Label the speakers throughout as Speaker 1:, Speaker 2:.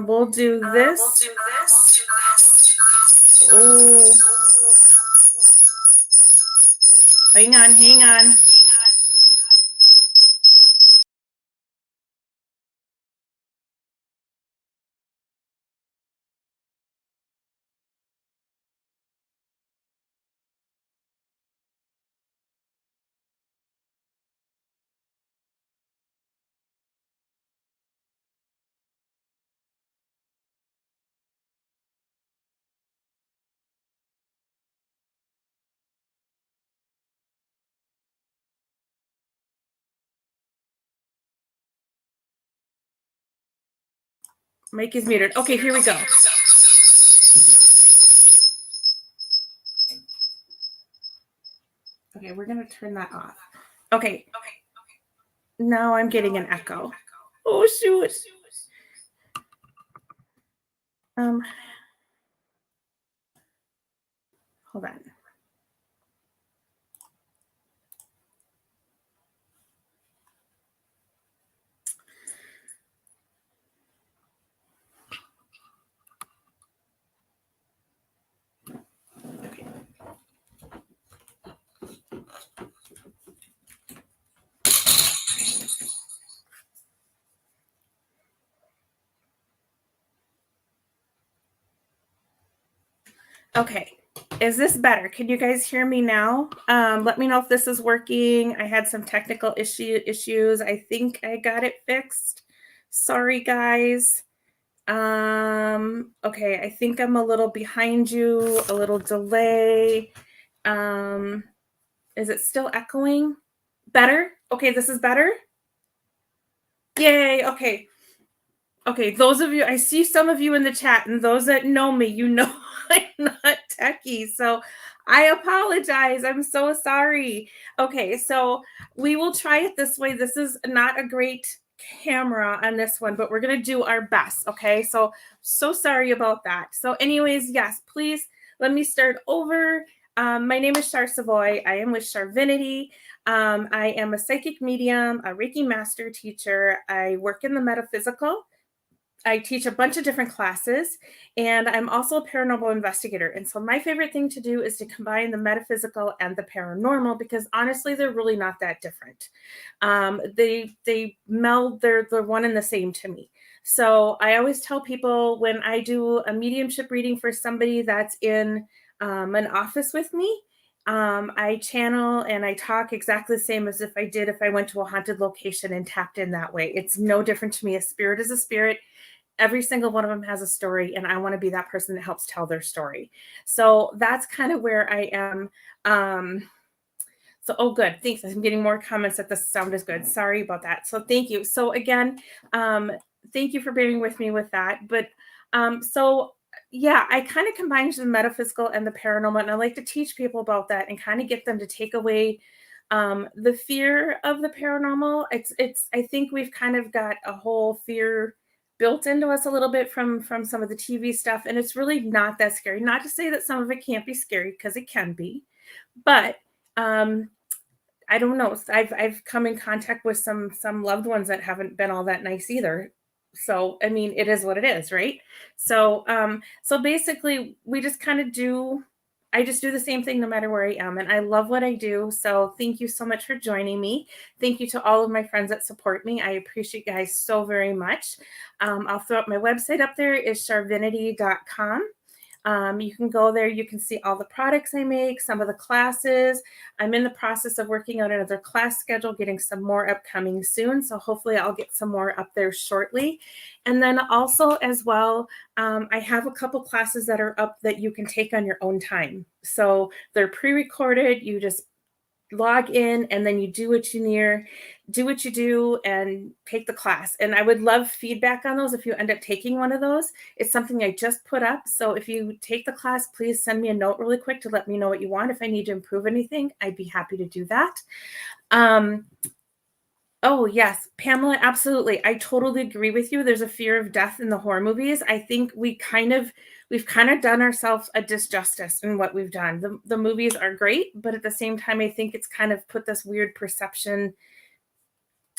Speaker 1: We'll do this. Oh, hang on, hang on. Mic is muted. Okay, here we go. Okay, we're going to turn that off. Okay. Now I'm getting an echo. Oh, shoot. Hold on. Okay, is this better? Can you guys hear me now? Let me know if this is working. I had some technical issues. I think I got it fixed. Sorry, guys. Okay, I think I'm a little behind you, a little delay. Is it still echoing? Better? Okay, this is better? Yay, okay. Okay, those of you, I see some of you in the chat, and those that know me, you know I'm not techie, so I apologize. I'm so sorry. Okay, so we will try it this way. This is not a great camera on this one, but we're going to do our best, okay? So sorry about that. So anyways, yes, please let me start over. My name is Char Savoy. I am with Charvinity. I am a psychic medium, a Reiki master teacher. I work in the metaphysical. I teach a bunch of different classes, and I'm also a paranormal investigator. And so my favorite thing to do is to combine the metaphysical and the paranormal, because honestly, they're really not that different. They meld, they're one and the same to me. So I always tell people when I do a mediumship reading for somebody that's in an office with me, I channel and I talk exactly the same as if I went to a haunted location and tapped in that way. It's no different to me. A spirit is a spirit. Every single one of them has a story, and I want to be that person that helps tell their story. So that's kind of where I am. So, oh, good. Thanks. I'm getting more comments that the sound is good. Sorry about that. So, thank you. So, again, um, thank you for bearing with me with that. But so, yeah, I kind of combine the metaphysical and the paranormal, and I like to teach people about that and kind of get them to take away the fear of the paranormal. I think we've kind of got a whole fear built into us a little bit from some of the TV stuff, and it's really not that scary. Not to say that some of it can't be scary, because it can be, but um I don't know. I've come in contact with some loved ones that haven't been all that nice either. So, I mean, it is what it is, right? So basically we just kind of do I just do the same thing no matter where I am, and I love what I do. So, thank you so much for joining me. Thank you to all of my friends that support me. I appreciate you guys so very much. I'll throw up my website up there is charvinity.com. You can go there. You can see all the products I make, some of the classes. I'm in the process of working on another class schedule, getting some more upcoming soon. So hopefully I'll get some more up there shortly. And then also as well, I have a couple classes that are up that you can take on your own time. So they're pre-recorded. You just log in and then you do what you do and take the class. And I would love feedback on those if you end up taking one of those. It's something I just put up. So if you take the class, please send me a note really quick to let me know what you want. If I need to improve anything, I'd be happy to do that. Oh, yes, Pamela, absolutely. I totally agree with you. There's a fear of death in the horror movies. I think we've kind of done ourselves a disjustice in what we've done. The movies are great, but at the same time, I think it's kind of put this weird perception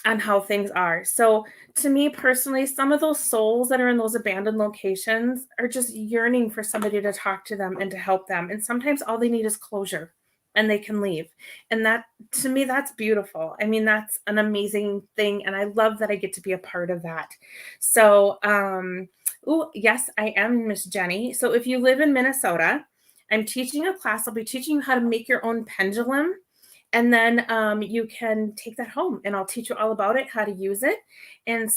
Speaker 1: on how things are. So, to me personally, some of those souls that are in those abandoned locations are just yearning for somebody to talk to them and to help them. And sometimes all they need is closure and they can leave. And that, to me, that's beautiful. I mean, that's an amazing thing. And I love that I get to be a part of that. So, oh, yes, I am Miss Jenny. So, if you live in Minnesota, I'm teaching a class. I'll be teaching you how to make your own pendulum, and then you can take that home and I'll teach you all about it, how to use it. And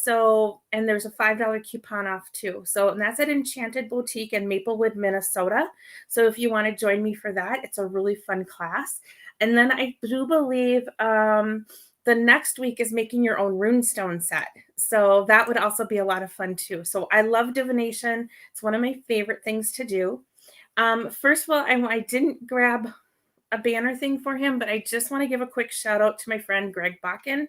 Speaker 1: there's a $5 coupon off too. So, and that's at Enchanted Boutique in Maplewood, Minnesota. So if you want to join me for that, it's a really fun class. And then I do believe the next week is making your own runestone set. So that would also be a lot of fun too. So I love divination. It's one of my favorite things to do. First of all, I didn't grab a banner thing for him, but I just want to give a quick shout out to my friend Greg Bakken,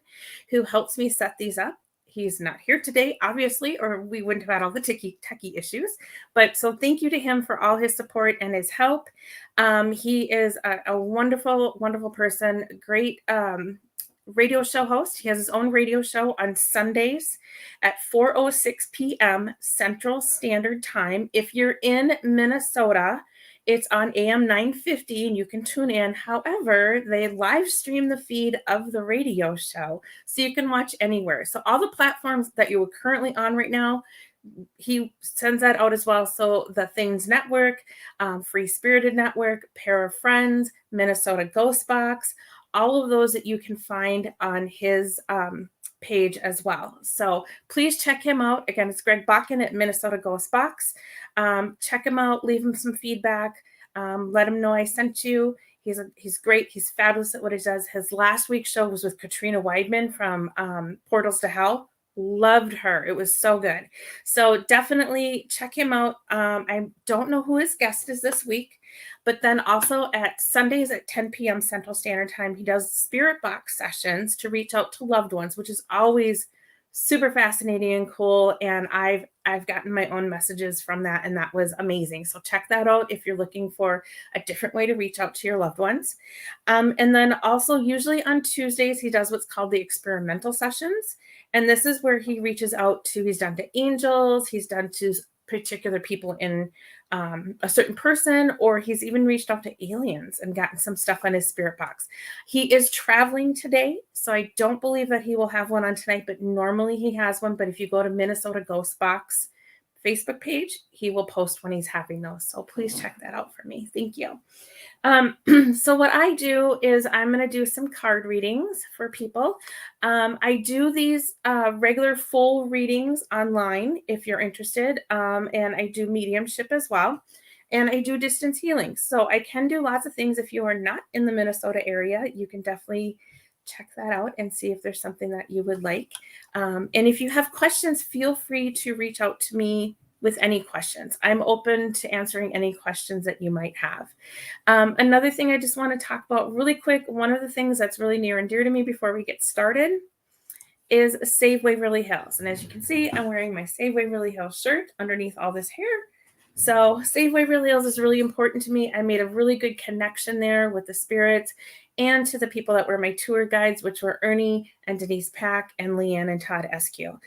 Speaker 1: who helps me set these up. He's not here today, obviously, or we wouldn't have had all the techie issues. But so thank you to him for all his support and his help. He is a wonderful, wonderful person, great radio show host. He has his own radio show on Sundays at 4:06 p.m. Central Standard Time. If you're in Minnesota, it's on AM 950 and you can tune in. However, they live stream the feed of the radio show so you can watch anywhere. So all the platforms that you are currently on right now, he sends that out as well. So the Things Network, Free Spirited Network, Pair of Friends, Minnesota GhostBox, all of those that you can find on his page as well. So please check him out. Again, it's Greg Bakken at Minnesota GhostBox. Check him out, leave him some feedback, let him know I sent you. He's great. He's fabulous at what he does. His last week's show was with Katrina Weidman from Portals to Hell. Loved her. It was so good. So definitely check him out. I don't know who his guest is this week, but then also at Sundays at 10 p.m. Central Standard Time, he does spirit box sessions to reach out to loved ones, which is always super fascinating and cool. And I've gotten my own messages from that, and that was amazing. So check that out if you're looking for a different way to reach out to your loved ones. And then also usually on Tuesdays, he does what's called the experimental sessions. And this is where he reaches out to, he's done to angels, he's done to particular people in a certain person, or he's even reached out to aliens and gotten some stuff on his spirit box. He is traveling today, so I don't believe that he will have one on tonight, but normally he has one. But if you go to Minnesota GhostBox Facebook page, he will post when he's having those. So please check that out for me. Thank you. So what I do is I'm going to do some card readings for people. I do these regular full readings online if you're interested, and I do mediumship as well. and I do distance healing. So I can do lots of things. If you are not in the Minnesota area, you can definitely check that out and see if there's something that you would like. And if you have questions, feel free to reach out to me with any questions. I'm open to answering any questions that you might have. Another thing I just want to talk about really quick, one of the things that's really near and dear to me before we get started is Save Waverly Hills. And as you can see, I'm wearing my Save Waverly Hills shirt underneath all this hair. So Save Waverly Hills is really important to me. I made a really good connection there with the spirits and to the people that were my tour guides, which were Ernie and Denise Pack and Leanne and Todd Eskew.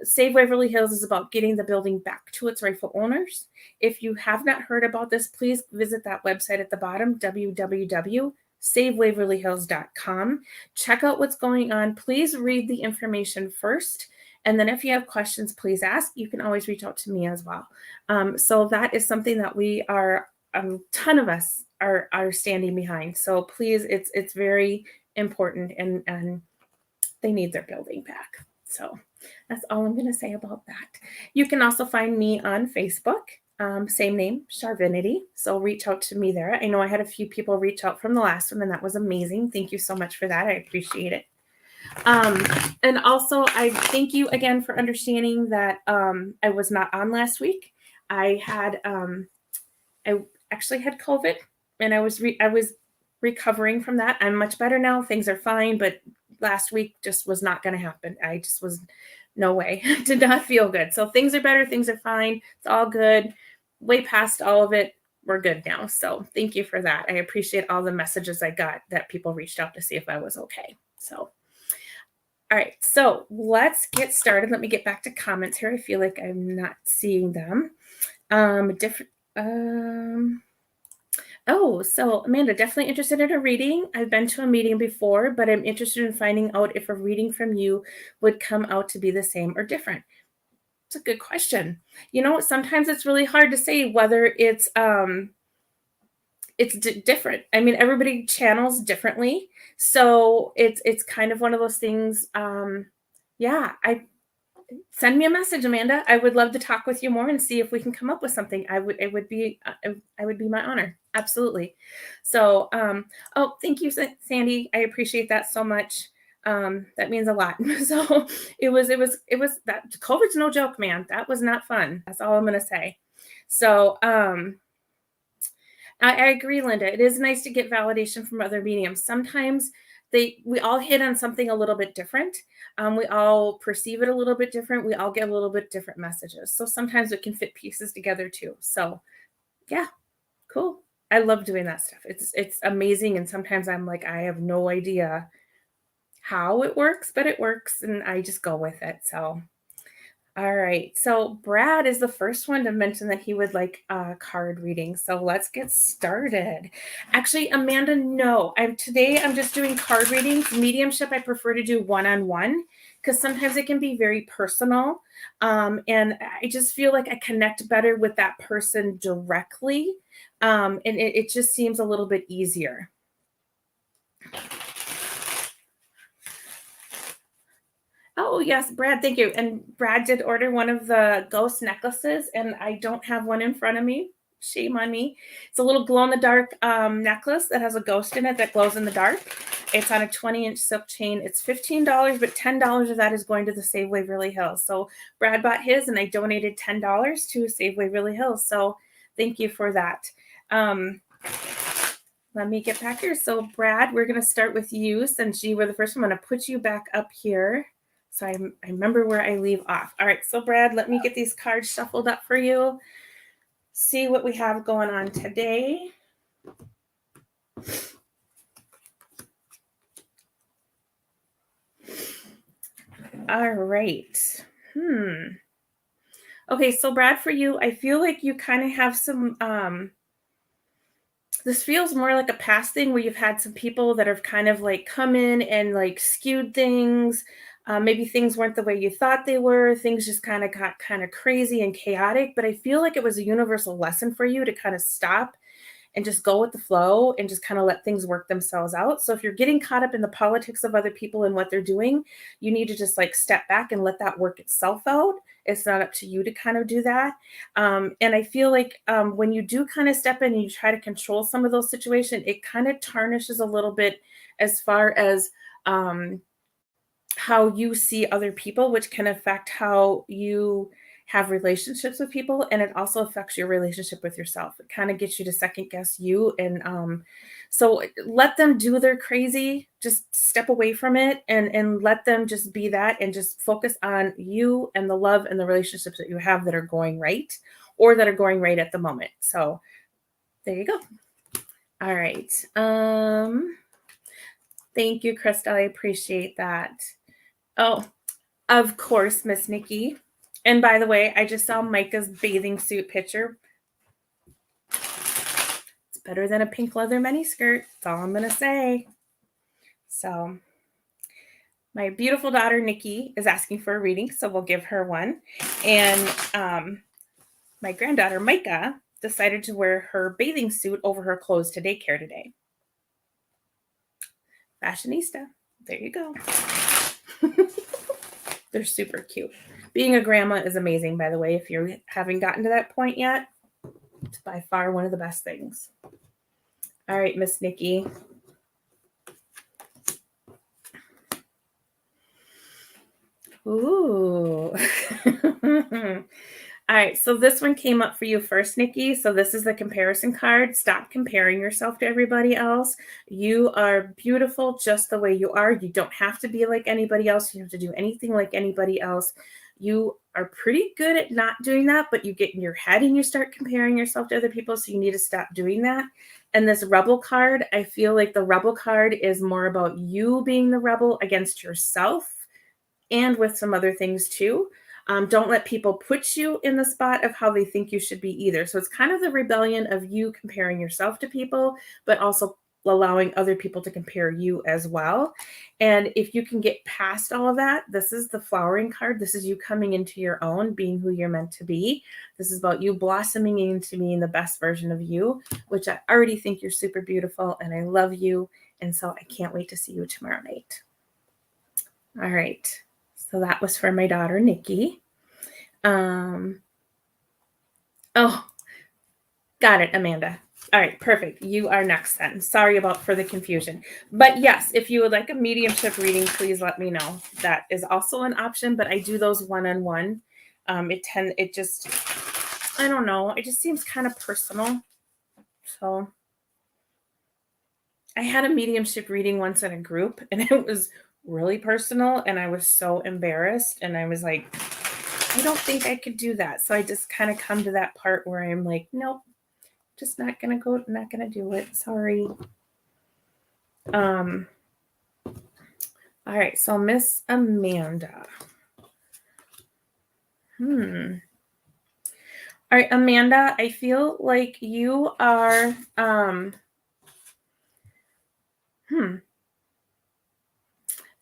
Speaker 1: Save Waverly Hills is about getting the building back to its rightful owners. If you have not heard about this, please visit that website at the bottom, www.savewaverlyhills.com. Check out what's going on. Please read the information first. And then if you have questions, please ask. You can always reach out to me as well. So that is something that we are, a ton of us are standing behind. So please, it's very important, and they need their building back. So that's all I'm going to say about that. You can also find me on Facebook. Same name, Charvinity. So reach out to me there. I know I had a few people reach out from the last one, and that was amazing. Thank you so much for that. I appreciate it. And also, I thank you again for understanding that I was not on last week. I actually had COVID, and I was recovering from that. I'm much better now. Things are fine, but last week just was not going to happen. I just was no way. Did not feel good. So things are better. Things are fine. It's all good. Way past all of it. We're good now. So thank you for that. I appreciate all the messages I got that people reached out to see if I was okay. So, all right. So let's get started. Let me get back to comments here. I feel like I'm not seeing them. Oh, so Amanda, definitely interested in a reading. I've been to a meeting before, but I'm interested in finding out if a reading from you would come out to be the same or different. It's a good question. Sometimes it's really hard to say whether it's different. I mean, everybody channels differently. So it's kind of one of those things. Send me a message, Amanda. I would love to talk with you more and see if we can come up with something. It would be my honor. Absolutely. So, thank you, Sandy. I appreciate that so much. That means a lot. So it was that COVID's no joke, man. That was not fun. That's all I'm going to say. So, I agree, Linda. It is nice to get validation from other mediums. Sometimes we all hit on something a little bit different. We all perceive it a little bit different. We all get a little bit different messages. So sometimes it can fit pieces together too. So yeah, cool. I love doing that stuff. It's amazing. And sometimes I'm like, I have no idea how it works, but it works and I just go with it. So all right. So Brad is the first one to mention that he would like a card reading. So let's get started. Actually, Amanda, no. Today I'm just doing card readings. Mediumship, I prefer to do one-on-one because sometimes it can be very personal. And I just feel like I connect better with that person directly. And it just seems a little bit easier. Oh, yes, Brad, thank you. And Brad did order one of the ghost necklaces, and I don't have one in front of me. Shame on me. It's a little glow-in-the-dark necklace that has a ghost in it that glows in the dark. It's on a 20-inch silk chain. It's $15, but $10 of that is going to the Save Waverly Hills. So Brad bought his, and I donated $10 to Save Waverly Hills. So thank you for that. Let me get back here. So Brad, we're going to start with you since you were the first one. I'm going to put you back up here. So I remember where I leave off. All right, so Brad, let me get these cards shuffled up for you. See what we have going on today. All right. Okay, so Brad, for you, I feel like you kind of have some, this feels more like a past thing where you've had some people that have kind of like come in and like skewed things. Maybe things weren't the way you thought they were. Things just kind of got kind of crazy and chaotic. But I feel like it was a universal lesson for you to kind of stop and just go with the flow and just kind of let things work themselves out. So if you're getting caught up in the politics of other people and what they're doing, you need to just like step back and let that work itself out. It's not up to you to kind of do that. And I feel like when you do kind of step in and you try to control some of those situations, it kind of tarnishes a little bit as far as um, how you see other people, which can affect how you have relationships with people. And it also affects your relationship with yourself. It kind of gets you to second guess you. And so let them do their crazy, just step away from it and let them just be that and just focus on you and the love and the relationships that you have that are going right or that are going right at the moment. So there you go. All right. Thank you, Crystal. I appreciate that. Oh, of course, Miss Nikki. And by the way, I just saw Micah's bathing suit picture. It's better than a pink leather mini skirt. That's all I'm going to say. So my beautiful daughter, Nikki, is asking for a reading, so we'll give her one. And my granddaughter, Micah, decided to wear her bathing suit over her clothes to daycare today. Fashionista. There you go. They're super cute. Being a grandma is amazing, by the way. If you haven't gotten to that point yet, it's by far one of the best things. All right, Miss Nikki. Ooh. All right, so this one came up for you first, Nikki. So this is the comparison card. Stop comparing yourself to everybody else. You are beautiful just the way you are. You don't have to be like anybody else. You don't have to do anything like anybody else. You are pretty good at not doing that, but you get in your head and you start comparing yourself to other people. So you need to stop doing that. And this rebel card, I feel like the rebel card is more about you being the rebel against yourself and with some other things too. Don't let people put you in the spot of how they think you should be either. So it's kind of the rebellion of you comparing yourself to people, but also allowing other people to compare you as well. And if you can get past all of that, this is the flowering card. This is you coming into your own, being who you're meant to be. This is about you blossoming into being the best version of you, which I already think you're super beautiful and I love you. And so I can't wait to see you tomorrow night. All right. So that was for my daughter, Nikki. Oh, got it, Amanda. All right, perfect. You are next then. Sorry for the confusion. But yes, if you would like a mediumship reading, please let me know. That is also an option, but I do those one-on-one. It just, I don't know. It just seems kind of personal. So I had a mediumship reading once in a group and it was really personal and I was so embarrassed and I was like, I don't think I could do that. So I just kind of come to that part where I'm like, nope, just not going to do it. Sorry. All right. So Miss Amanda. All right, Amanda, I feel like you are,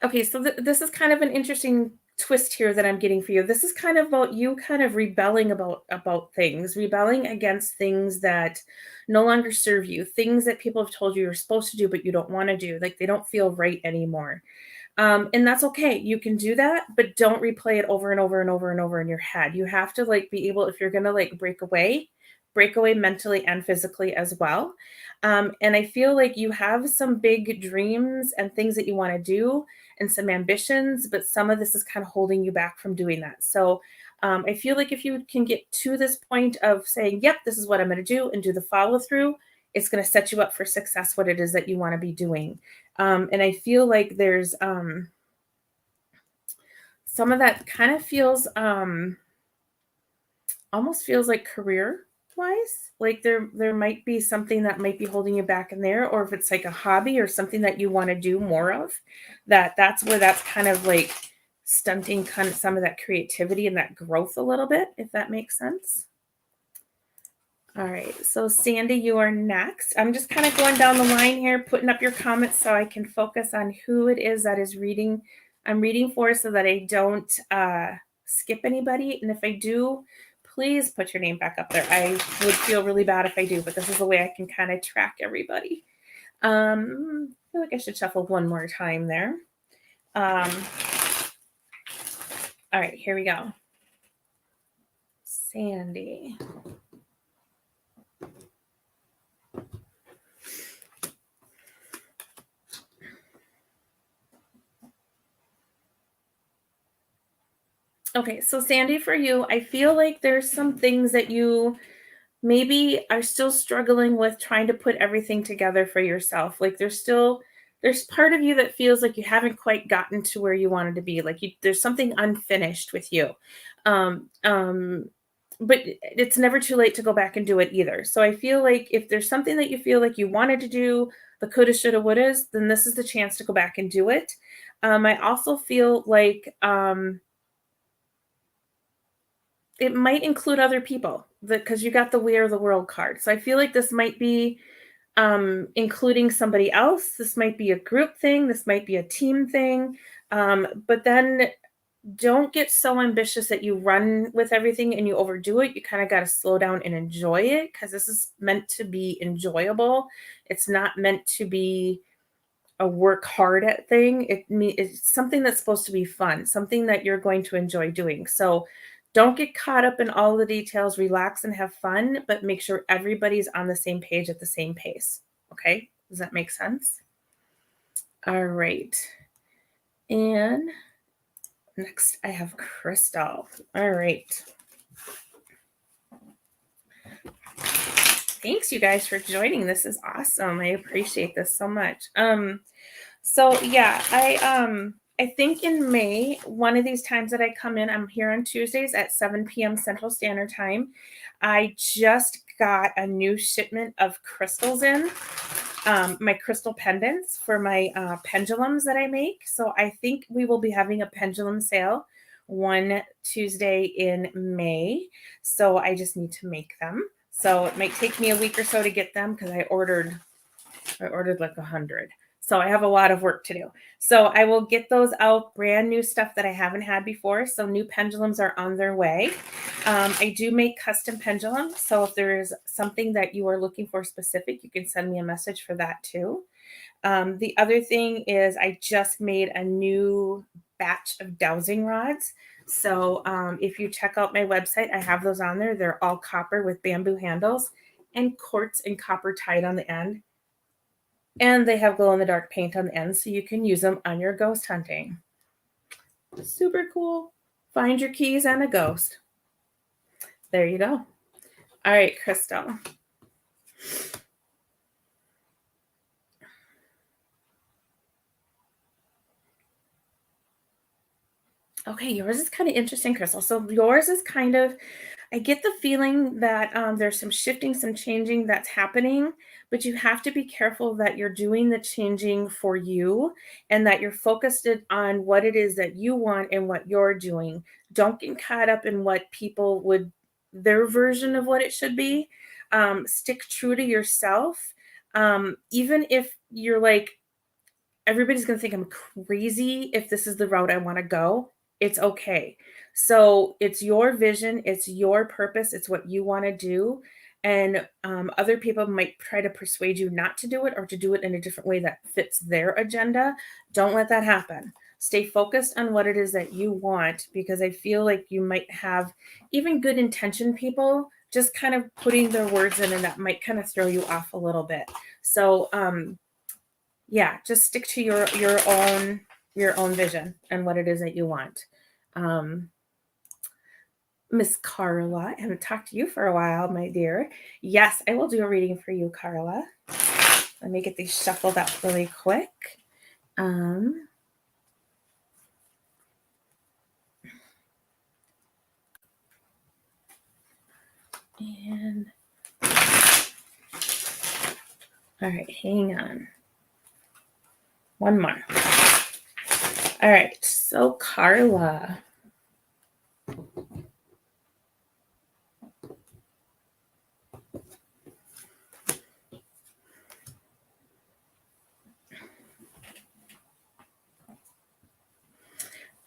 Speaker 1: okay, so this is kind of an interesting twist here that I'm getting for you. This is kind of about you kind of rebelling about things, rebelling against things that no longer serve you, things that people have told you you're supposed to do, but you don't want to do, like they don't feel right anymore. And that's okay. You can do that, but don't replay it over and over and over and over in your head. You have to like be able, if you're going to like break away mentally and physically as well. And I feel like you have some big dreams and things that you want to do and some ambitions, but some of this is kind of holding you back from doing that. So I feel like if you can get to this point of saying, yep, this is what I'm going to do and do the follow through, it's going to set you up for success, what it is that you want to be doing. And I feel like there's some of that kind of feels almost feels like career wise, like there might be something that might be holding you back in there, or if it's like a hobby or something that you want to do more of, that's where that's kind of like stunting kind of some of that creativity and that growth a little bit, if that makes sense. All right, so Sandy, you are next. I'm just kind of going down the line here, putting up your comments so I can focus on who it is that is reading. I'm reading for so that I don't skip anybody. And if I do, please put your name back up there. I would feel really bad if I do, but this is the way I can kind of track everybody. I feel like I should shuffle one more time there. All right, here we go. Sandy. Okay, so Sandy, for you, I feel like there's some things that you maybe are still struggling with trying to put everything together for yourself. Like there's part of you that feels like you haven't quite gotten to where you wanted to be. Like there's something unfinished with you. Um, um, but it's never too late to go back and do it either. So I feel like if there's something that you feel like you wanted to do, the coulda, shoulda, wouldas, then this is the chance to go back and do it. I also feel like it might include other people because you got the We Are the World card. So I feel like this might be including somebody else. This might be a group thing. This might be a team thing. But then don't get so ambitious that you run with everything and you overdo it. You kind of got to slow down and enjoy it because this is meant to be enjoyable. It's not meant to be a work hard at thing. It's something that's supposed to be fun, something that you're going to enjoy doing. So don't get caught up in all the details, relax and have fun, but make sure everybody's on the same page at the same pace. Okay? Does that make sense? All right. And next I have Crystal. All right. Thanks you guys for joining. This is awesome. I appreciate this so much. So yeah, I think in May, one of these times that I come in, I'm here on Tuesdays at 7 p.m. Central Standard Time. I just got a new shipment of crystals in, my crystal pendants for my pendulums that I make. So I think we will be having a pendulum sale one Tuesday in May. So I just need to make them. So it might take me a week or so to get them because I ordered like 100. So I have a lot of work to do. So I will get those out, brand new stuff that I haven't had before. So new pendulums are on their way. I do make custom pendulums. So if there's something that you are looking for specific, you can send me a message for that too. The other thing is I just made a new batch of dowsing rods. So if you check out my website, I have those on there. They're all copper with bamboo handles and quartz and copper tied on the end. And they have glow-in-the-dark paint on the end, so you can use them on your ghost hunting. Super cool. Find your keys and a ghost. There you go. All right, Crystal. Okay, yours is kind of interesting, Crystal. So yours is kind of, I get the feeling that there's some shifting, some changing that's happening, but you have to be careful that you're doing the changing for you and that you're focused on what it is that you want and what you're doing. Don't get caught up in what people would, their version of what it should be. Stick true to yourself. Even if you're like, everybody's going to think I'm crazy if this is the route I want to go. It's okay. So it's your vision, it's your purpose, it's what you want to do. And other people might try to persuade you not to do it or to do it in a different way that fits their agenda. Don't let that happen. Stay focused on what it is that you want, because I feel like you might have even good intention people just kind of putting their words in, and that might kind of throw you off a little bit. So yeah, just stick to your own vision and what it is that you want. Miss Carla, I haven't talked to you for a while, my dear. Yes, I will do a reading for you, Carla. Let me get these shuffled up really quick. And all right, hang on. One more. All right, so Carla.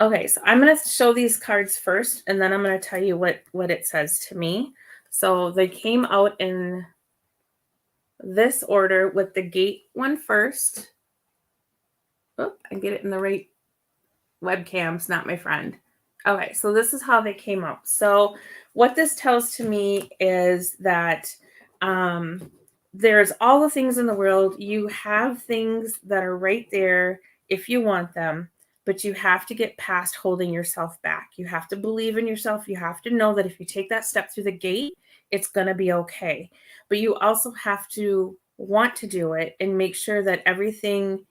Speaker 1: Okay, so I'm going to show these cards first, and then I'm going to tell you what it says to me. So they came out in this order with the gate one first. Oh, I get it in the right webcams, not my friend. Okay, so this is how they came out. So what this tells to me is that there's all the things in the world. You have things that are right there if you want them, but you have to get past holding yourself back. You have to believe in yourself. You have to know that if you take that step through the gate, it's going to be okay. But you also have to want to do it and make sure that everything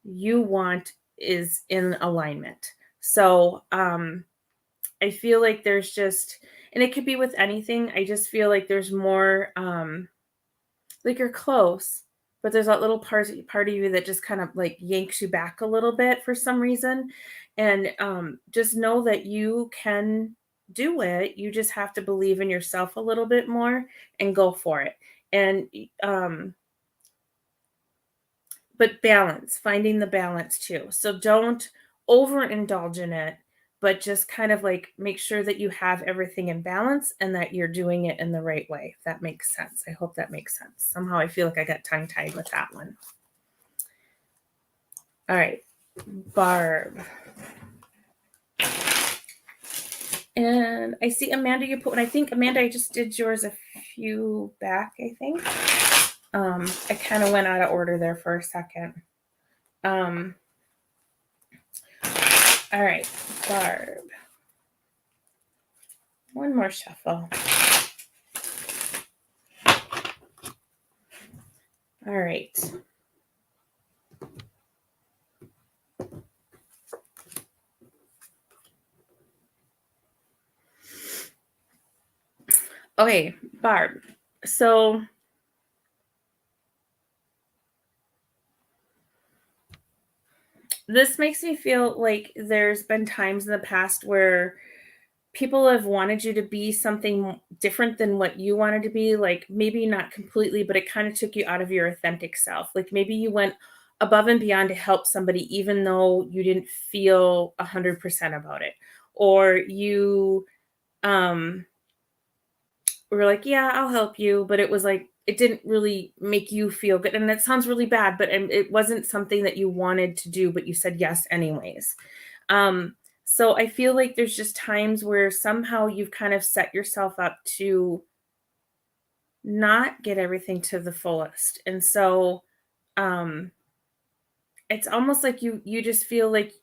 Speaker 1: you want is in alignment. So I feel like there's just, and it could be with anything. I just feel like there's more like you're close, but there's that little part of you that just kind of like yanks you back a little bit for some reason. And just know that you can do it. You just have to believe in yourself a little bit more and go for it. And but balance, finding the balance too. So don't overindulge in it, but just kind of like make sure that you have everything in balance and that you're doing it in the right way. If that makes sense. I hope that makes sense. Somehow I feel like I got tongue tied with that one. All right, Barb. And I see Amanda, you put one. I think Amanda, I just did yours a few back, I think. I kind of went out of order there for a second. All right, Barb. One more shuffle. All right. Okay, Barb. So this makes me feel like there's been times in the past where people have wanted you to be something different than what you wanted to be, like maybe not completely, but it kind of took you out of your authentic self. Like maybe you went above and beyond to help somebody even though you didn't feel 100% about it, or you were like, yeah, I'll help you, but it was like it didn't really make you feel good. And that sounds really bad, but it wasn't something that you wanted to do, but you said yes anyways. So I feel like there's just times where somehow you've kind of set yourself up to not get everything to the fullest. And so it's almost like you just feel like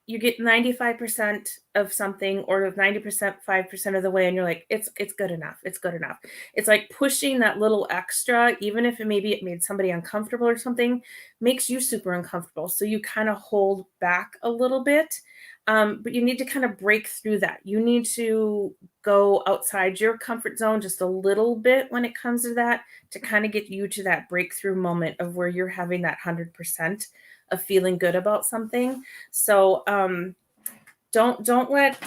Speaker 1: you get 95% of something or 90%, 5% of the way, and you're like, it's good enough. It's good enough. It's like pushing that little extra, even if it made somebody uncomfortable or something, makes you super uncomfortable. So you kind of hold back a little bit. But you need to kind of break through that. You need to go outside your comfort zone just a little bit when it comes to that, to kind of get you to that breakthrough moment of where you're having that 100% of feeling good about something. So don't let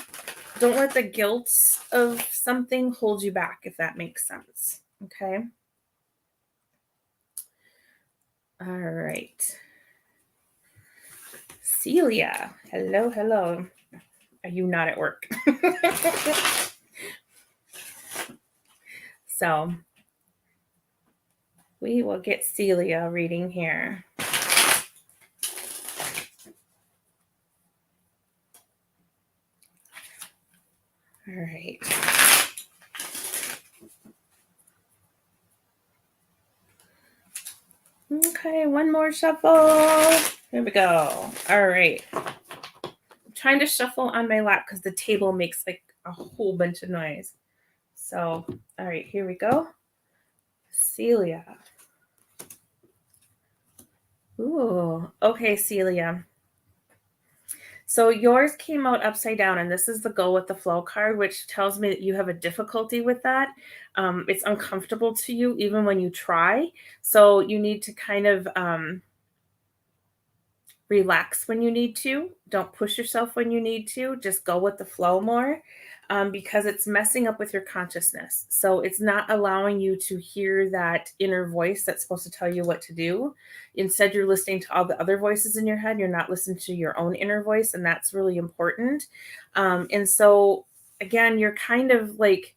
Speaker 1: the guilt of something hold you back, if that makes sense. Okay. All right. Celia, hello. Are you not at work? So we will get Celia reading here. All right. Okay, one more shuffle. Here we go. All right. I'm trying to shuffle on my lap because the table makes like a whole bunch of noise. So, all right, here we go. Celia. Ooh, okay, Celia. So yours came out upside down, and this is the go with the flow card, which tells me that you have a difficulty with that. It's uncomfortable to you even when you try. So you need to kind of relax when you need to. Don't push yourself when you need to. Just go with the flow more. because it's messing up with your consciousness. So it's not allowing you to hear that inner voice that's supposed to tell you what to do. Instead, you're listening to all the other voices in your head. You're not listening to your own inner voice, and that's really important. And so, again, you're kind of like,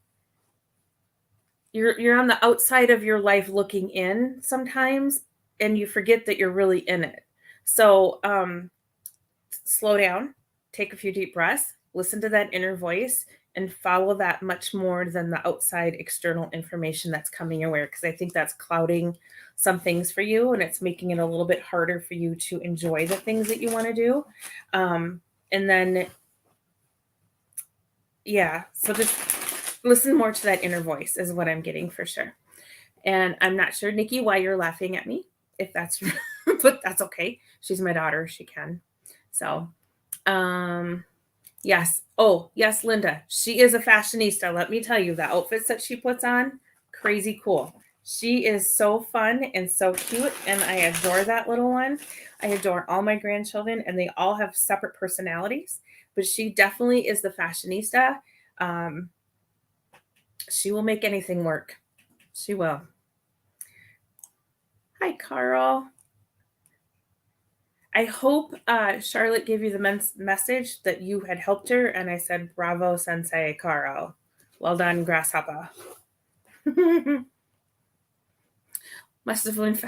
Speaker 1: you're on the outside of your life looking in sometimes, and you forget that you're really in it. So slow down, take a few deep breaths, listen to that inner voice, and follow that much more than the outside external information that's coming your way, because I think that's clouding some things for you, and it's making it a little bit harder for you to enjoy the things that you want to do. And then, yeah, so just listen more to that inner voice is what I'm getting for sure. And I'm not sure, Nikki, why you're laughing at me, if that's, but that's okay. She's my daughter. She can. So, yes. Oh, yes, Linda. She is a fashionista. Let me tell you, the outfits that she puts on, crazy cool. She is so fun and so cute, and I adore that little one. I adore all my grandchildren, and they all have separate personalities, but she definitely is the fashionista. She will make anything work. She will. Hi, Carl. I hope Charlotte gave you the message that you had helped her. And I said, bravo, Sensei Carl. Well done, Grasshopper. Must have been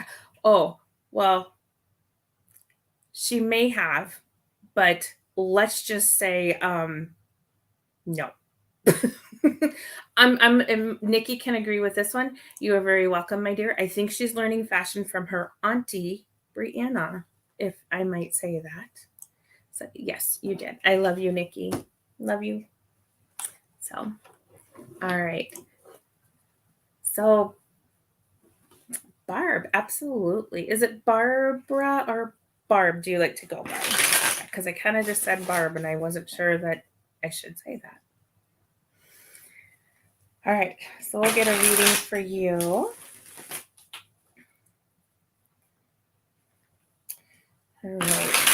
Speaker 1: oh, well, she may have, but let's just say no. Nikki can agree with this one. You are very welcome, my dear. I think she's learning fashion from her auntie, Brianna, if I might say that. So yes, you did. I love you, Nikki. Love you. So, all right. So, Barb, absolutely. Is it Barbara or Barb? Do you like to go by? Because I kind of just said Barb, and I wasn't sure that I should say that. All right, so we'll get a reading for you. All right.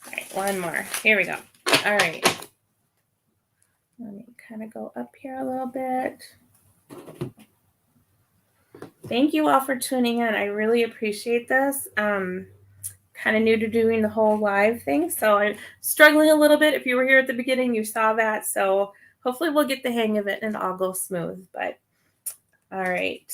Speaker 1: All right, one more. Here we go. All right. Let me kind of go up here a little bit. Thank you all for tuning in. I really appreciate this. Kind of new to doing the whole live thing, so I'm struggling a little bit. If you were here at the beginning, you saw that. So hopefully we'll get the hang of it and it'll all go smooth. But all right.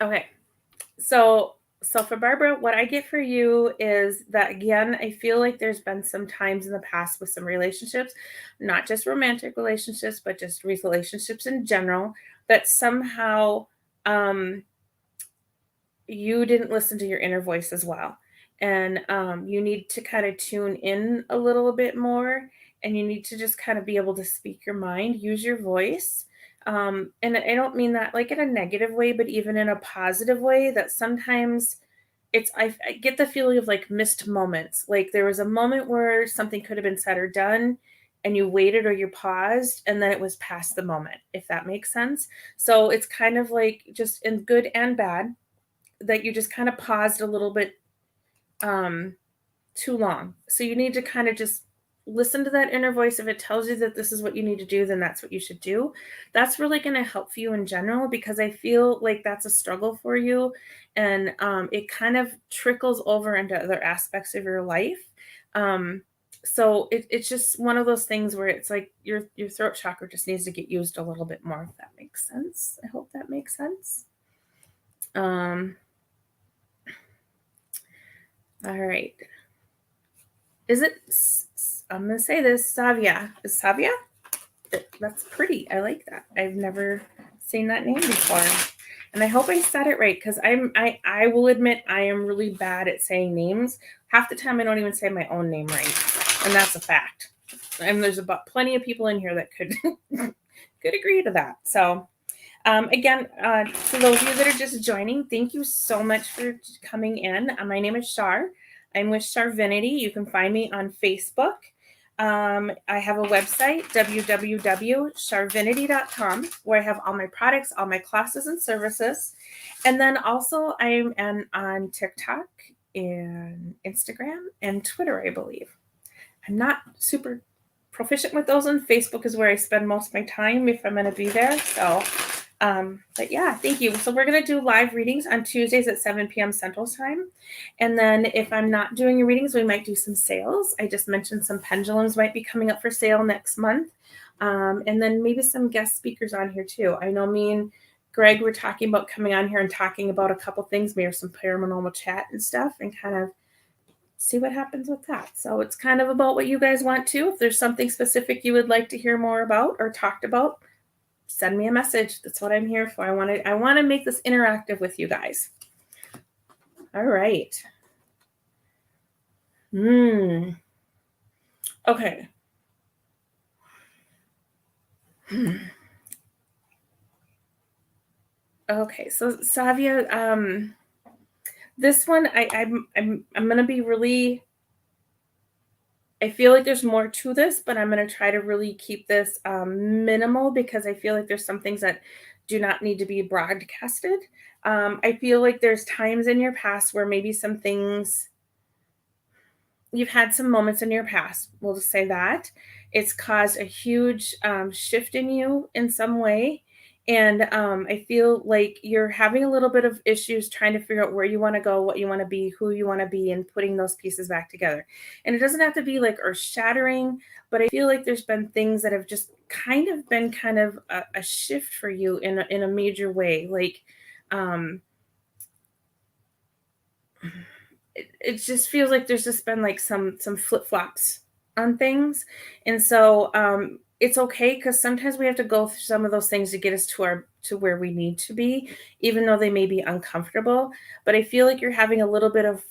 Speaker 1: Okay. So for Barbara, what I get for you is that, again, I feel like there's been some times in the past with some relationships, not just romantic relationships, but just relationships in general, that somehow you didn't listen to your inner voice as well. And you need to kind of tune in a little bit more, and you need to just kind of be able to speak your mind, use your voice. And I don't mean that like in a negative way, but even in a positive way, that sometimes I get the feeling of like missed moments. Like there was a moment where something could have been said or done, and you waited or you paused, and then it was past the moment, if that makes sense. So it's kind of like, just in good and bad, that you just kind of paused a little bit too long. So you need to kind of just listen to that inner voice. If it tells you that this is what you need to do, then that's what you should do. That's really going to help you in general, because I feel like that's a struggle for you, and it kind of trickles over into other aspects of your life. So it's just one of those things where it's like your throat chakra just needs to get used a little bit more, if that makes sense. I hope that makes sense. All right. Is it, I'm going to say this, Savia. Is Savia? That's pretty. I like that. I've never seen that name before. And I hope I said it right, because I will admit I am really bad at saying names. Half the time I don't even say my own name right. And that's a fact. And there's about plenty of people in here that could could agree to that. So Again, for those of you that are just joining, thank you so much for coming in. My name is Char. I'm with Charvinity. You can find me on Facebook. I have a website, www.charvinity.com, where I have all my products, all my classes and services. And then also I'm on TikTok and Instagram and Twitter, I believe. I'm not super proficient with those, and Facebook is where I spend most of my time if I'm going to be there. So, but yeah, thank you. So we're going to do live readings on Tuesdays at 7 p.m. Central Time. And then if I'm not doing readings, we might do some sales. I just mentioned some pendulums might be coming up for sale next month. And then maybe some guest speakers on here too. I know me and Greg were talking about coming on here and talking about a couple things, maybe some paranormal chat and stuff, and kind of see what happens with that. So it's kind of about what you guys want to. If there's something specific you would like to hear more about or talked about, send me a message. That's what I'm here for. I want to make this interactive with you guys. All right. Okay. Okay. So Savia, this one I'm gonna be really. I feel like there's more to this, but I'm going to try to really keep this minimal because I feel like there's some things that do not need to be broadcasted. I feel like there's times in your past where maybe some things, you've had some moments in your past, we'll just say that. It's caused a huge shift in you in some way. And I feel like you're having a little bit of issues trying to figure out where you want to go, what you want to be, who you want to be, and putting those pieces back together. And it doesn't have to be like earth shattering, but I feel like there's been things that have just kind of been kind of a shift for you in a major way. Like, it just feels like there's just been like some flip-flops on things. And so it's okay because sometimes we have to go through some of those things to get us to where we need to be, even though they may be uncomfortable. But I feel like you're having a little bit of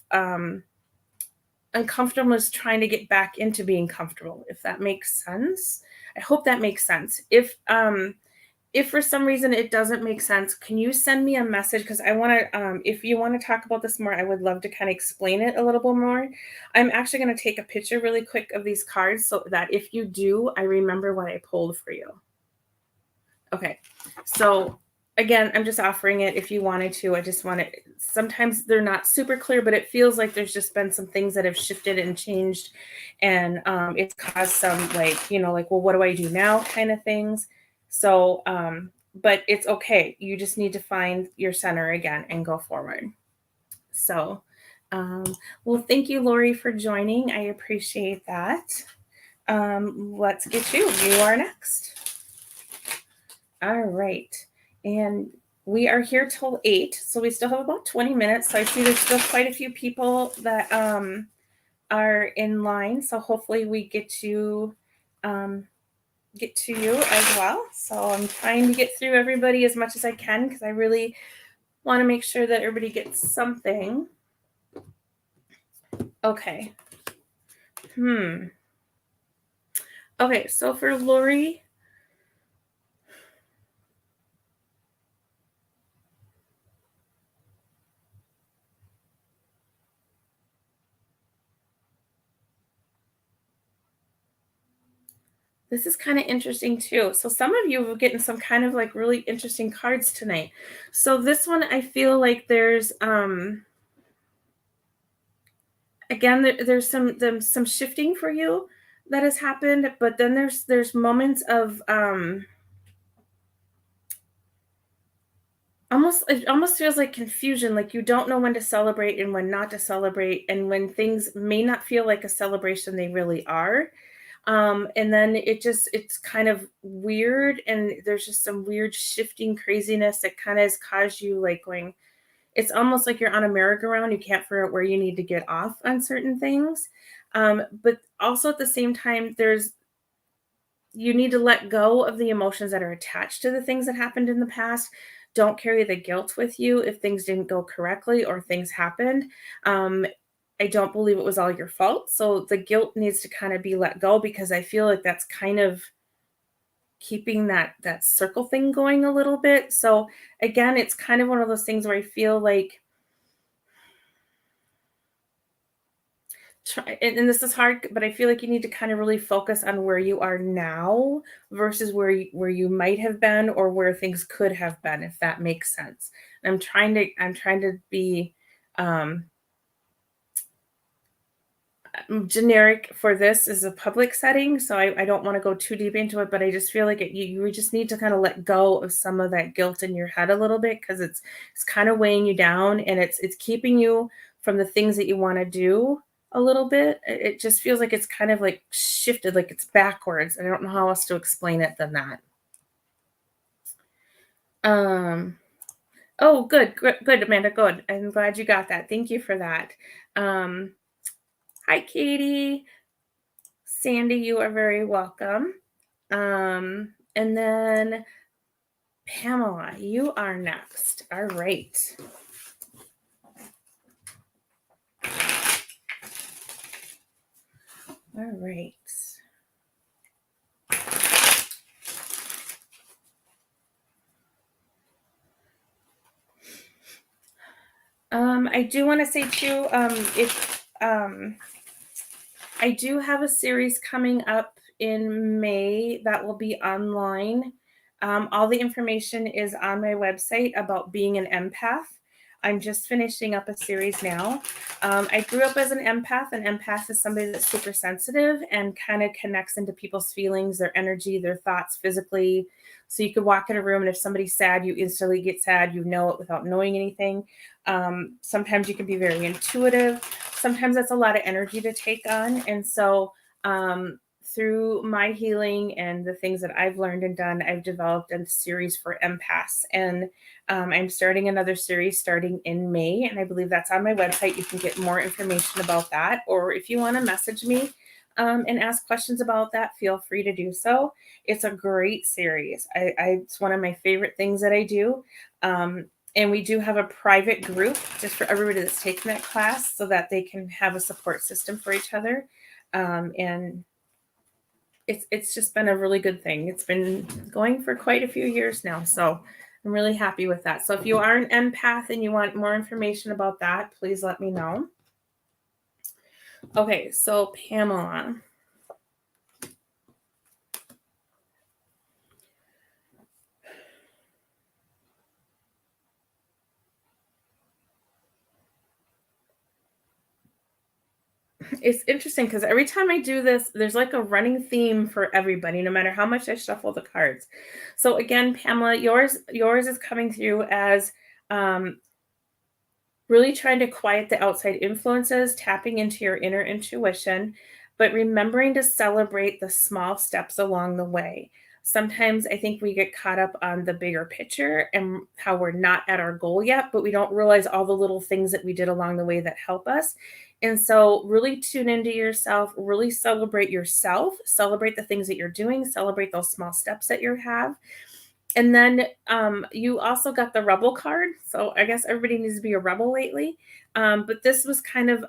Speaker 1: uncomfortableness trying to get back into being comfortable, if that makes sense. I hope that makes sense. If for some reason it doesn't make sense, can you send me a message? Because I want to, if you want to talk about this more, I would love to kind of explain it a little bit more. I'm actually going to take a picture really quick of these cards so that if you do, I remember what I pulled for you. Okay. So again, I'm just offering it if you wanted to. I just want to, sometimes they're not super clear, but it feels like there's just been some things that have shifted and changed. And it's caused some like, like, well, what do I do now kind of things. So, but it's okay. You just need to find your center again and go forward. So, well, thank you, Lori, for joining. I appreciate that. Let's get you. You are next. All right. And we are here till 8. So we still have about 20 minutes. So I see there's still quite a few people that are in line. So hopefully we get to you as well. So I'm trying to get through everybody as much as I can because I really want to make sure that everybody gets something. Okay. Okay, so for Lori, this is kind of interesting too. So some of you are getting some kind of like really interesting cards tonight. So this one, I feel like there's again, there's some shifting for you that has happened, but then there's moments of it almost feels like confusion, like you don't know when to celebrate and when not to celebrate, and when things may not feel like a celebration, they really are. And then it's kind of weird, and there's just some weird shifting craziness that kind of has caused you like going, it's almost like you're on a merry-go-round. You can't figure out where you need to get off on certain things. But also at the same time, you need to let go of the emotions that are attached to the things that happened in the past. Don't carry the guilt with you if things didn't go correctly or things happened. I don't believe it was all your fault. So the guilt needs to kind of be let go, because I feel like that's kind of keeping that circle thing going a little bit. So again, it's kind of one of those things where I feel like and this is hard, but I feel like you need to kind of really focus on where you are now versus where you might have been or where things could have been, if that makes sense. I'm trying to be um generic for this is a public setting, so I don't want to go too deep into it, but I just feel like you just need to kind of let go of some of that guilt in your head a little bit because it's kind of weighing you down and it's keeping you from the things that you want to do a little bit. It just feels like it's kind of like shifted, like it's backwards. I don't know how else to explain it than that. Um, oh, good, Amanda, good. I'm glad you got that. Thank you for that. Um, Hi, Katie. Sandy, you are very welcome. And then Pamela, you are next. All right. All right. I do want to say too, if I do have a series coming up in May that will be online. All the information is on my website about being an empath. I'm just finishing up a series now. I grew up as an empath. An empath is somebody that's super sensitive and kind of connects into people's feelings, their energy, their thoughts physically. So you could walk in a room and if somebody's sad, you instantly get sad. You know it without knowing anything. Sometimes you can be very intuitive. Sometimes that's a lot of energy to take on. And so through my healing and the things that I've learned and done, I've developed a series for empaths. And I'm starting another series starting in May. And I believe that's on my website. You can get more information about that. Or if you want to message me and ask questions about that, feel free to do so. It's a great series. It's one of my favorite things that I do. And we do have a private group just for everybody that's taken that class so that they can have a support system for each other. And it's just been a really good thing. It's been going for quite a few years now. So I'm really happy with that. So if you are an empath and you want more information about that, please let me know. Okay, so Pamela. It's interesting because every time I do this, there's like a running theme for everybody, no matter how much I shuffle the cards. So again, Pamela, yours is coming through as really trying to quiet the outside influences, tapping into your inner intuition, but remembering to celebrate the small steps along the way. Sometimes I think we get caught up on the bigger picture and how we're not at our goal yet, but we don't realize all the little things that we did along the way that help us. And so, really tune into yourself, really celebrate yourself, celebrate the things that you're doing, celebrate those small steps that you have. And then you also got the rebel card. So I guess everybody needs to be a rebel lately. But this was kind of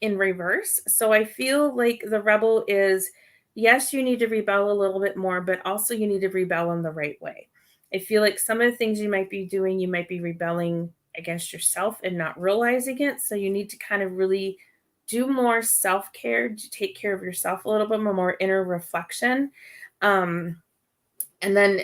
Speaker 1: in reverse. So I feel like the rebel is, yes, you need to rebel a little bit more, but also you need to rebel in the right way. I feel like some of the things you might be doing, you might be rebelling against yourself and not realizing it. So you need to kind of really do more self-care, to take care of yourself a little bit more inner reflection. And then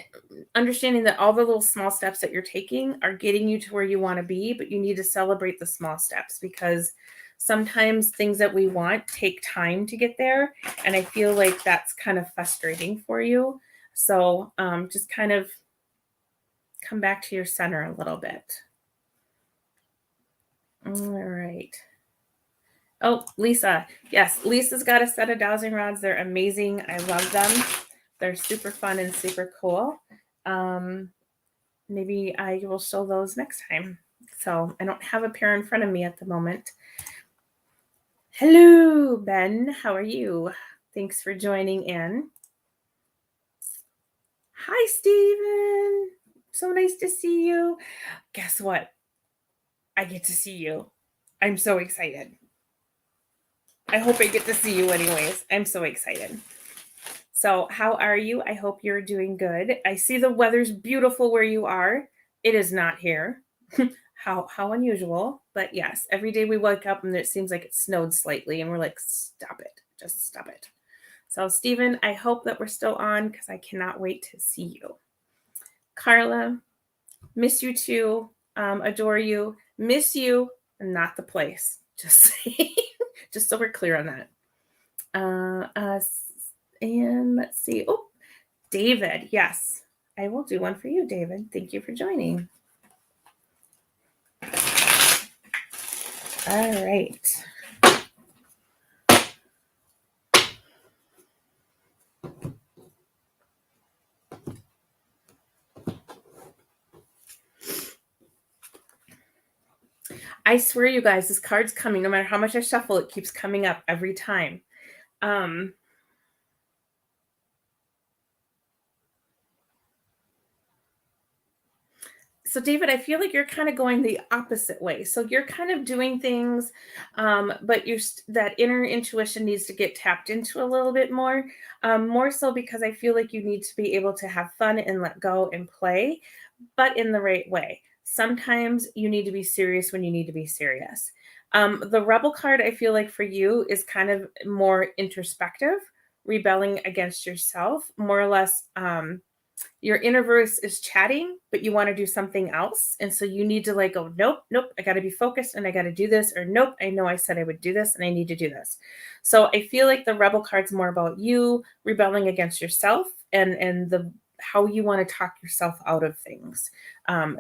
Speaker 1: understanding that all the little small steps that you're taking are getting you to where you want to be, but you need to celebrate the small steps because sometimes things that we want take time to get there. And I feel like that's kind of frustrating for you. So just kind of come back to your center a little bit. All right. Oh, Lisa. Yes, Lisa's got a set of dowsing rods. They're amazing. I love them. They're super fun and super cool. Maybe I will show those next time. So I don't have a pair in front of me at the moment. Hello, Ben. How are you? Thanks for joining in. Hi, Steven. So nice to see you. Guess what? I get to see you. I'm so excited. I hope I get to see you anyways. I'm so excited. So, how are you? I hope you're doing good. I see the weather's beautiful where you are. It is not here. How unusual. But yes, every day we wake up and it seems like it snowed slightly and we're like, stop it. Just stop it. So, Stephen, I hope that we're still on because I cannot wait to see you. Carla, miss you too. Adore you. Miss you, not the place. Just saying. Just so we're clear on that. And let's see. Oh, David. Yes, I will do one for you, David. Thank you for joining. All right. I swear, you guys, this card's coming. No matter how much I shuffle, it keeps coming up every time. So David, I feel like you're kind of going the opposite way. So you're kind of doing things, but that inner intuition needs to get tapped into a little bit more so because I feel like you need to be able to have fun and let go and play, but in the right way. Sometimes you need to be serious when you need to be serious. The Rebel card, I feel like for you is kind of more introspective, rebelling against yourself, more or less. Your inner voice is chatting, but you want to do something else. And so you need to like go, nope, I got to be focused and I got to do this. Or nope, I know I said I would do this and I need to do this. So I feel like the Rebel card's more about you rebelling against yourself and the how you want to talk yourself out of things.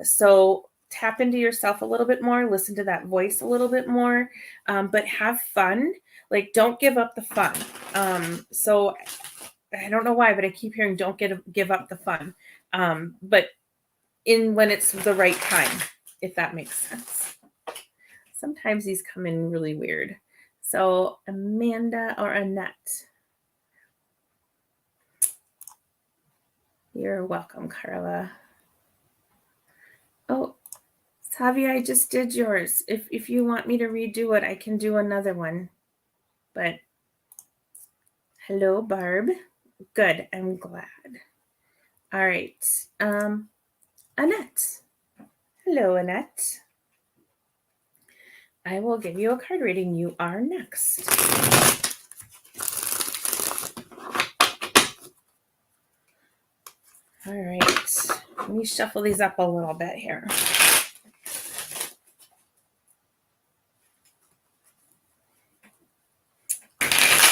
Speaker 1: So tap into yourself a little bit more, listen to that voice a little bit more, but have fun. Like, don't give up the fun. So I don't know why, but I keep hearing don't give up the fun. But when it's the right time, if that makes sense. Sometimes these come in really weird. So Amanda or Annette. You're welcome, Carla. Oh, Savia, I just did yours. If you want me to redo it, I can do another one. But hello, Barb. Good, I'm glad. All right. Annette. Hello, Annette. I will give you a card reading. You are next. All right. Let me shuffle these up a little bit here.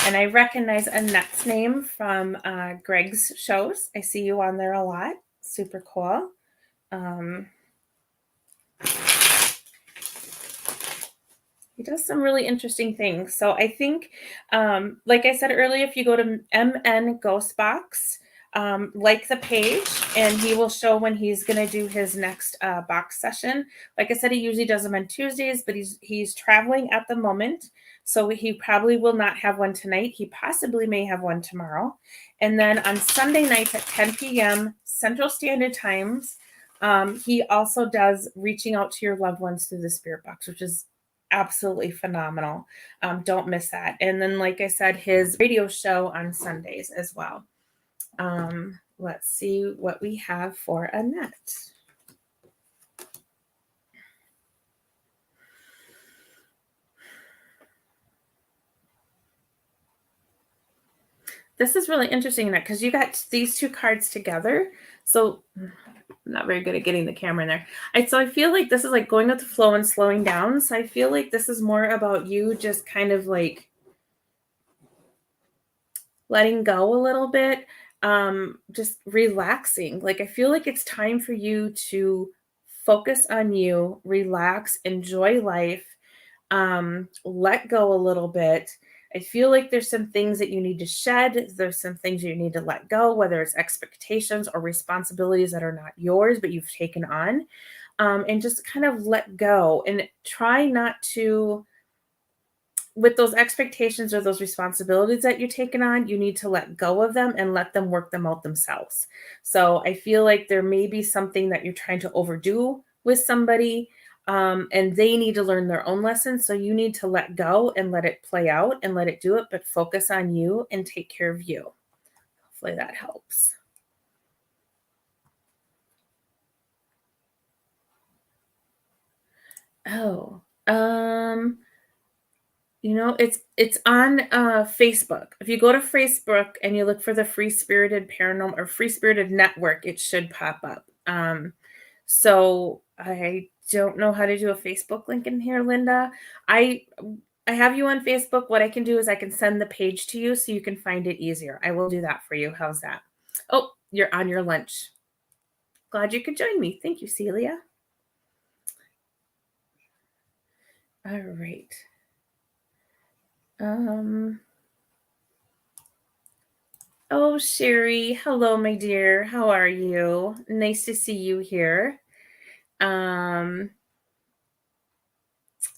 Speaker 1: And I recognize Annette's name from Greg's shows. I see you on there a lot. Super cool. He does some really interesting things. So I think, like I said earlier, if you go to MN GhostBox, like the page, and he will show when he's going to do his next box session. Like I said, he usually does them on Tuesdays, but he's traveling at the moment. So he probably will not have one tonight. He possibly may have one tomorrow. And then on Sunday nights at 10 p.m. Central Standard Times, he also does reaching out to your loved ones through the Spirit Box, which is absolutely phenomenal. Don't miss that. And then, like I said, his radio show on Sundays as well. Let's see what we have for Annette. This is really interesting, Annette, because you got these two cards together. So I'm not very good at getting the camera in there. So I feel like this is like going with the flow and slowing down. So I feel like this is more about you just kind of like letting go a little bit, just relaxing. Like I feel like it's time for you to focus on you, relax, enjoy life, let go a little bit. I feel like there's some things that you need to shed. There's some things you need to let go, whether it's expectations or responsibilities that are not yours, but you've taken on, and just kind of let go and try not to, with those expectations or those responsibilities that you're taking on, you need to let go of them and let them work them out themselves. So I feel like there may be something that you're trying to overdo with somebody, and they need to learn their own lessons. So you need to let go and let it play out and let it do it, but focus on you and take care of you. Hopefully Hopefully that helps. Oh, it's on Facebook. If you go to Facebook and you look for the Free Spirited Paranormal or Free Spirited Network, it should pop up. So I don't know how to do a Facebook link in here, Linda. I I have you on Facebook. What I can do is I can send the page to you so you can find it easier. I will do that for you. How's that? Oh, you're on your lunch. Glad you could join me. Thank you, Celia. All right. Oh, Sherry. Hello, my dear. How are you? Nice to see you here. Um,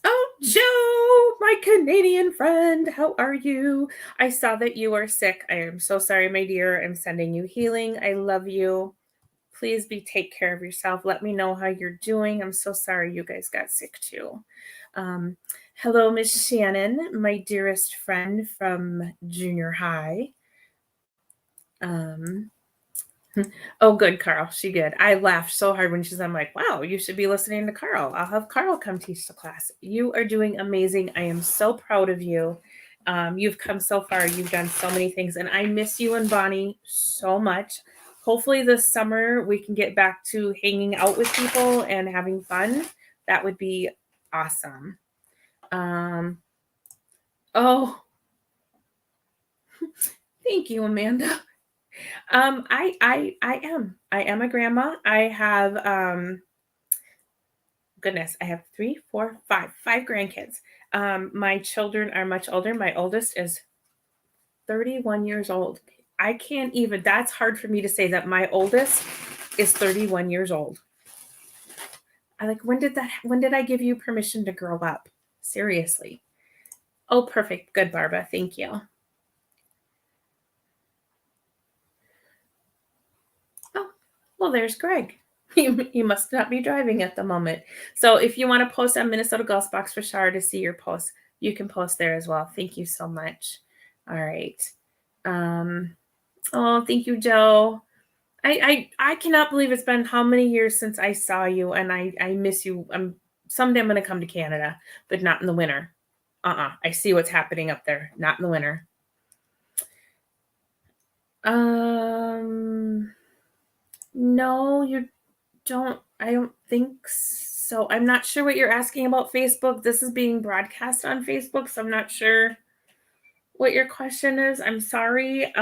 Speaker 1: oh, Joe, my Canadian friend. How are you? I saw that you are sick. I am so sorry, my dear. I'm sending you healing. I love you. Please take care of yourself. Let me know how you're doing. I'm so sorry you guys got sick too. Hello, Miss Shannon, my dearest friend from junior high. Oh, good, Carl. She good. I laughed so hard when she's. I'm like, wow, you should be listening to Carl. I'll have Carl come teach the class. You are doing amazing. I am so proud of you. You've come so far. You've done so many things, and I miss you and Bonnie so much. Hopefully, this summer we can get back to hanging out with people and having fun. That would be awesome. Oh, thank you, Amanda. I am a grandma. I have goodness, I have five grandkids. My children are much older. My oldest is 31 years old. I can't even, that's hard for me to say that my oldest is 31 years old. When did I give you permission to grow up? Seriously. Oh, perfect. Good, Barbara. Thank you. Oh, well, there's Greg. You must not be driving at the moment. So if you want to post on Minnesota GhostBox for Shar to see your post, you can post there as well. Thank you so much. All right. Oh, thank you, Joe. I cannot believe it's been how many years since I saw you, and I miss you. Someday I'm going to come to Canada, but not in the winter. I see what's happening up there. Not in the winter. No, you don't. I don't think so. I'm not sure what you're asking about Facebook. This is being broadcast on Facebook, so I'm not sure what your question is. I'm sorry.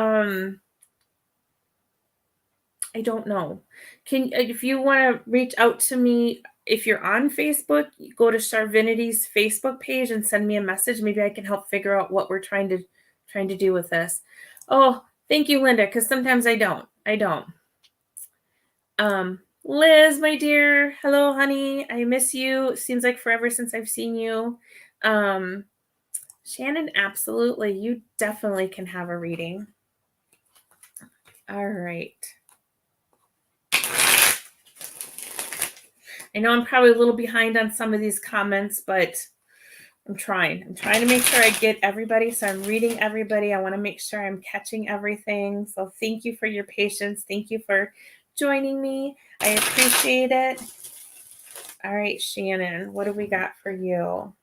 Speaker 1: I don't know. If you want to reach out to me, if you're on Facebook, go to Charvinity's Facebook page and send me a message. Maybe I can help figure out what we're trying to do with this. Oh, thank you, Linda, because sometimes I don't. Liz, my dear, hello, honey. I miss you. It seems like forever since I've seen you. Shannon, absolutely. You definitely can have a reading. All right. I know I'm probably a little behind on some of these comments, but I'm trying. I'm trying to make sure I get everybody. So I'm reading everybody. I want to make sure I'm catching everything. So thank you for your patience. Thank you for joining me. I appreciate it. All right, Shannon, what do we got for you?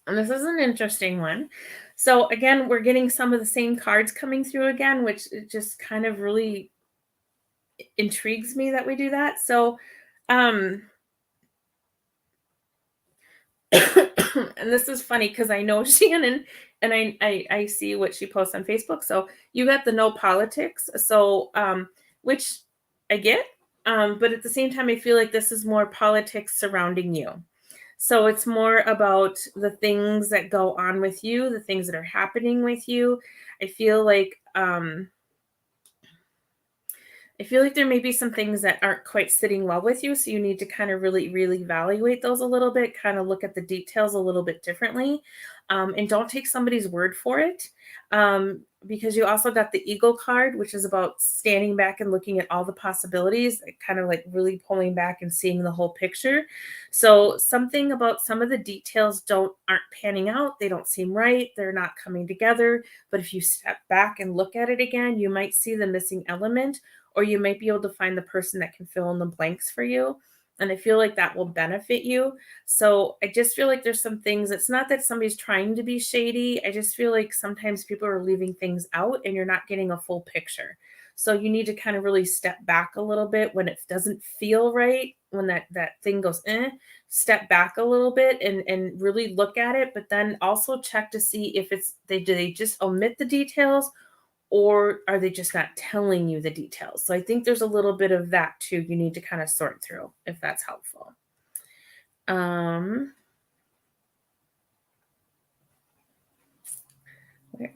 Speaker 1: And this is an interesting one. So again, we're getting some of the same cards coming through again, which just kind of really intrigues me that we do that. So, and this is funny because I know Shannon and I see what she posts on Facebook. So you got the no politics. So, which I get, but at the same time, I feel like this is more politics surrounding you. So it's more about the things that go on with you, the things that are happening with you. I feel like I feel like there may be some things that aren't quite sitting well with you, so you need to kind of really, really evaluate those a little bit, kind of look at the details a little bit differently, and don't take somebody's word for it. Because you also got the eagle card, which is about standing back and looking at all the possibilities, kind of like really pulling back and seeing the whole picture. So something about some of the details don't aren't panning out. They don't seem right. They're not coming together. But if you step back and look at it again, you might see the missing element, or you might be able to find the person that can fill in the blanks for you. And I feel like that will benefit you. So I just feel like there's some things, it's not that somebody's trying to be shady. I just feel like sometimes people are leaving things out and you're not getting a full picture. So you need to kind of really step back a little bit when it doesn't feel right, when that thing goes step back a little bit and really look at it, but then also check to see if it's they just omit the details, or are they just not telling you the details? So I think there's a little bit of that too. You need to kind of sort through if that's helpful. Where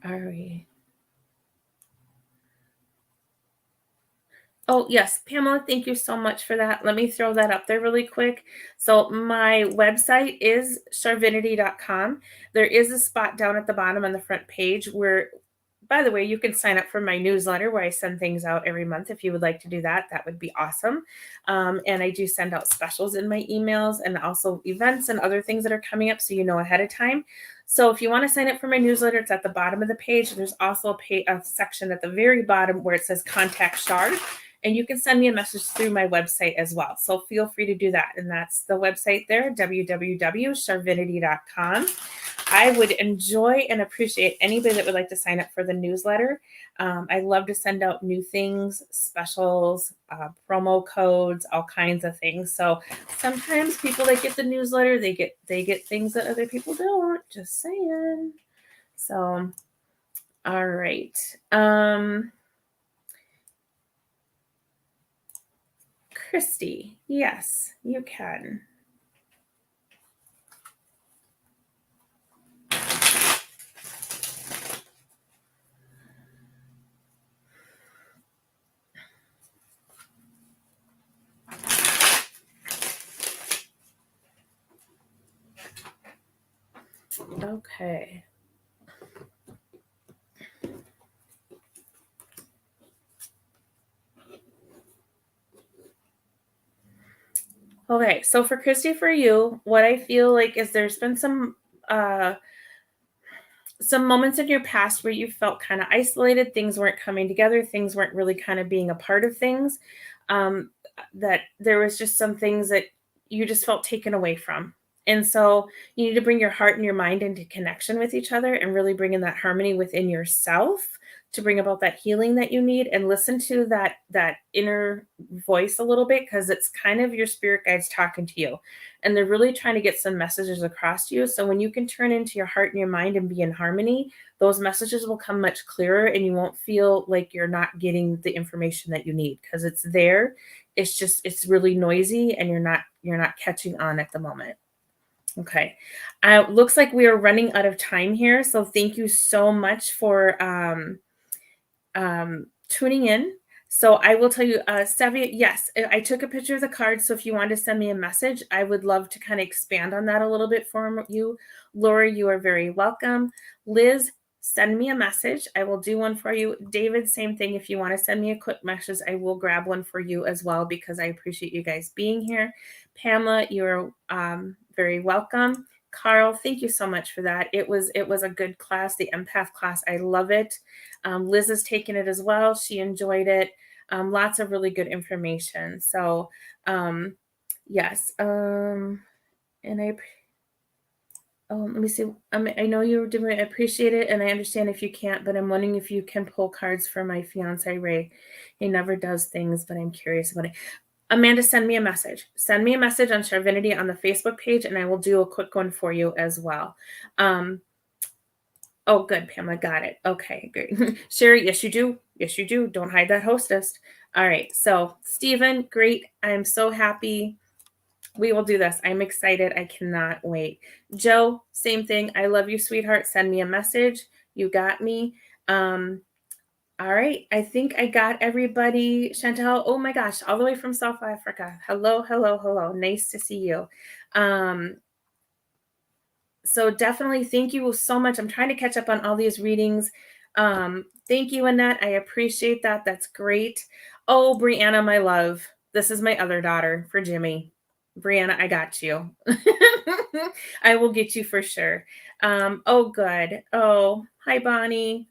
Speaker 1: are we? Oh, yes, Pamela, thank you so much for that. Let me throw that up there really quick. So my website is charvinity.com. There is a spot down at the bottom on the front page where, by the way, you can sign up for my newsletter where I send things out every month. If you would like to do that, that would be awesome. And I do send out specials in my emails and also events and other things that are coming up so you know ahead of time. So if you want to sign up for my newsletter, it's at the bottom of the page. There's also a section at the very bottom where it says Contact Char, and you can send me a message through my website as well. So feel free to do that. And that's the website there, www.charvinity.com. I would enjoy and appreciate anybody that would like to sign up for the newsletter. I love to send out new things, specials, promo codes, all kinds of things. So sometimes people that get the newsletter, they get things that other people don't. Just saying. So, all right. Christy, yes, you can. Okay. Okay, so for Christy, for you, what I feel like is there's been some moments in your past where you felt kind of isolated, things weren't coming together, things weren't really kind of being a part of things. That there was just some things that you just felt taken away from. And so you need to bring your heart and your mind into connection with each other and really bring in that harmony within yourself to bring about that healing that you need, and listen to that inner voice a little bit, because it's kind of your spirit guides talking to you, and they're really trying to get some messages across to you. So when you can turn into your heart and your mind and be in harmony, those messages will come much clearer, and you won't feel like you're not getting the information that you need, because it's there. It's just it's really noisy and you're not catching on at the moment. Okay. Looks like we are running out of time here. So thank you so much for tuning in. So I will tell you, Savia, yes, I took a picture of the card. So if you want to send me a message, I would love to kind of expand on that a little bit for you. Lori, you are very welcome. Liz, send me a message. I will do one for you. David, same thing. If you want to send me a quick message, I will grab one for you as well, because I appreciate you guys being here. Pamela, you're very welcome. Carl, thank you so much for that. It was a good class, the empath class. I love it. Liz has taken it as well. She enjoyed it. Lots of really good information. So yes. And let me see. I know you're doing. I appreciate it, and I understand if you can't, but I'm wondering if you can pull cards for my fiance Ray. He never does things, but I'm curious about it. Amanda, send me a message. Send me a message on Charvinity on the Facebook page, and I will do a quick one for you as well. Oh, good, Pamela, got it. Okay, great. Sherry, yes, you do. Yes, you do. Don't hide that hostess. All right, so Stephen, great. I'm so happy. We will do this. I'm excited. I cannot wait. Joe, same thing. I love you, sweetheart. Send me a message. You got me. All right. I think I got everybody. Chantal, oh my gosh, all the way from South Africa. Hello, hello, hello. Nice to see you. Um, so definitely thank you so much. I'm trying to catch up on all these readings. Thank you, Annette. I appreciate that. That's great. Oh, Brianna, my love. This is my other daughter for Jimmy. Brianna, I got you. I will get you for sure. Oh, good. Oh, hi, Bonnie.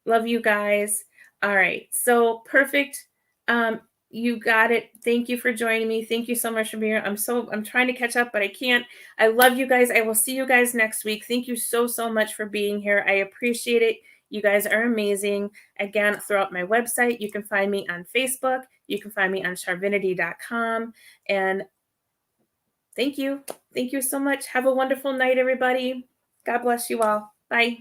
Speaker 1: Love you guys. All right. So perfect. Um, you got it. Thank you for joining me. Thank you so much for being here. I'm trying to catch up, but I can't. I love you guys. I will see you guys next week. Thank you so, so much for being here. I appreciate it. You guys are amazing. Again, throughout my website, you can find me on Facebook. You can find me on charvinity.com. And thank you. Thank you so much. Have a wonderful night, everybody. God bless you all. Bye.